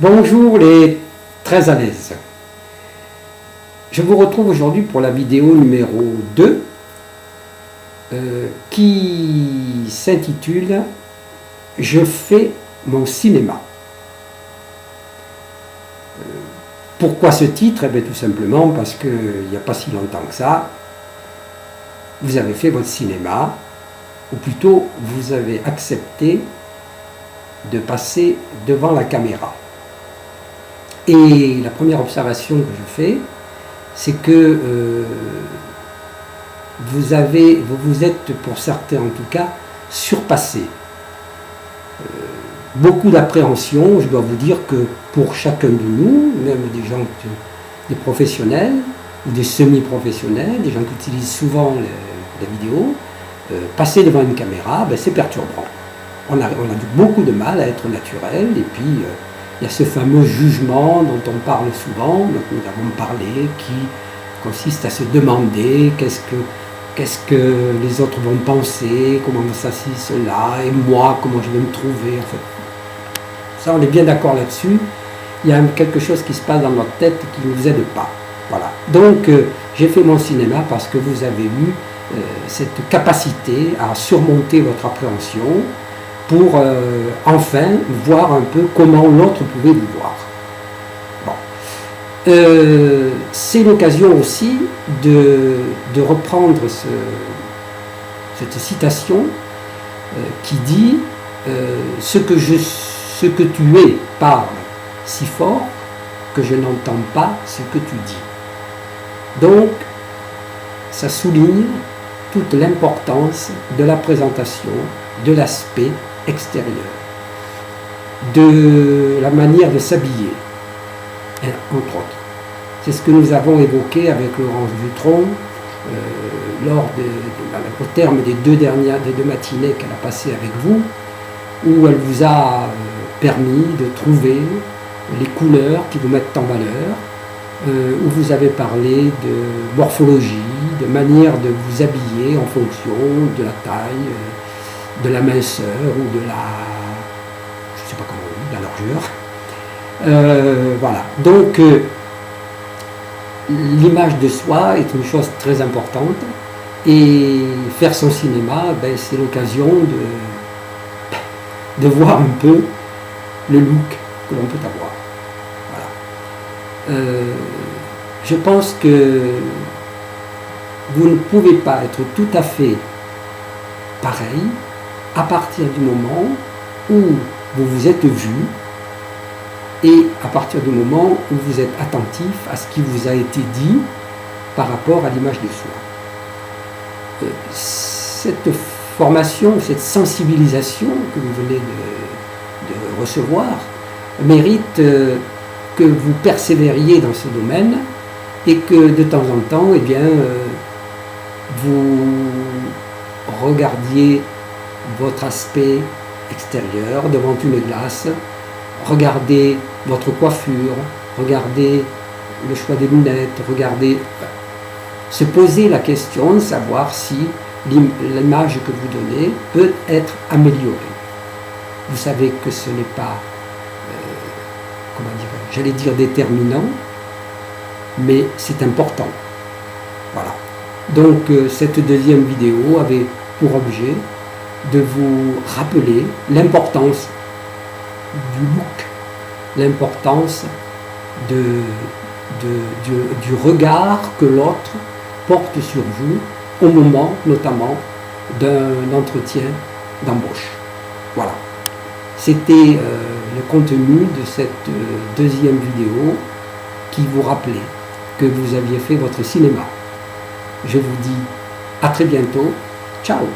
Bonjour les très à l'aise. Je vous retrouve aujourd'hui pour la vidéo numéro 2 qui s'intitule « Je fais mon cinéma ». Pourquoi ce titre? Eh bien, tout simplement parce qu'il n'y a pas si longtemps que ça, vous avez fait votre cinéma, ou plutôt vous avez accepté de passer devant la caméra. Et la première observation que je fais, c'est que vous vous êtes, pour certains en tout cas, surpassé. Beaucoup d'appréhension, je dois vous dire que pour chacun de nous, même des gens, des professionnels ou des semi-professionnels, des gens qui utilisent souvent la vidéo, passer devant une caméra, ben, c'est perturbant. On a beaucoup de mal à être naturel, et puis il y a ce fameux jugement dont on parle souvent, dont nous avons parlé, qui consiste à se demander qu'est-ce que les autres vont penser, comment ça, si, cela, et moi, comment je vais me trouver. En fait, ça, on est bien d'accord là-dessus. Il y a quelque chose qui se passe dans notre tête qui ne nous aide pas. Voilà. Donc, j'ai fait mon cinéma parce que vous avez eu cette capacité à surmonter votre appréhension, pour enfin voir un peu comment l'autre pouvait vous voir. Bon. C'est l'occasion aussi de reprendre cette citation qui dit ce que tu es parle si fort que je n'entends pas ce que tu dis. Donc, ça souligne toute l'importance de la présentation, de l'aspect extérieur, de la manière de s'habiller, entre autres. C'est ce que nous avons évoqué avec Laurence Dutronc au terme des deux matinées qu'elle a passées avec vous, où elle vous a permis de trouver les couleurs qui vous mettent en valeur, où vous avez parlé de morphologie, de manière de vous habiller en fonction de la taille, de la minceur ou de la, je ne sais pas comment on dit, de la largeur. Voilà. Donc, l'image de soi est une chose très importante, et faire son cinéma, ben, c'est l'occasion de voir un peu le look que l'on peut avoir. Voilà. Je pense que vous ne pouvez pas être tout à fait pareil à partir du moment où vous vous êtes vu et à partir du moment où vous êtes attentif à ce qui vous a été dit par rapport à l'image de soi. Cette formation, cette sensibilisation que vous venez de recevoir mérite que vous persévériez dans ce domaine et que de temps en temps, eh bien, vous regardiez votre aspect extérieur devant une glace, regardez votre coiffure, regardez le choix des lunettes, regardez, se poser la question de savoir si l'image que vous donnez peut être améliorée. Vous savez que ce n'est pas, comment dirais-je, j'allais dire déterminant, mais c'est important. Voilà. Donc cette deuxième vidéo avait pour objet de vous rappeler l'importance du look, l'importance du regard que l'autre porte sur vous au moment notamment d'un entretien d'embauche. Voilà. C'était le contenu de cette deuxième vidéo qui vous rappelait que vous aviez fait votre cinéma. Je vous dis à très bientôt. Ciao!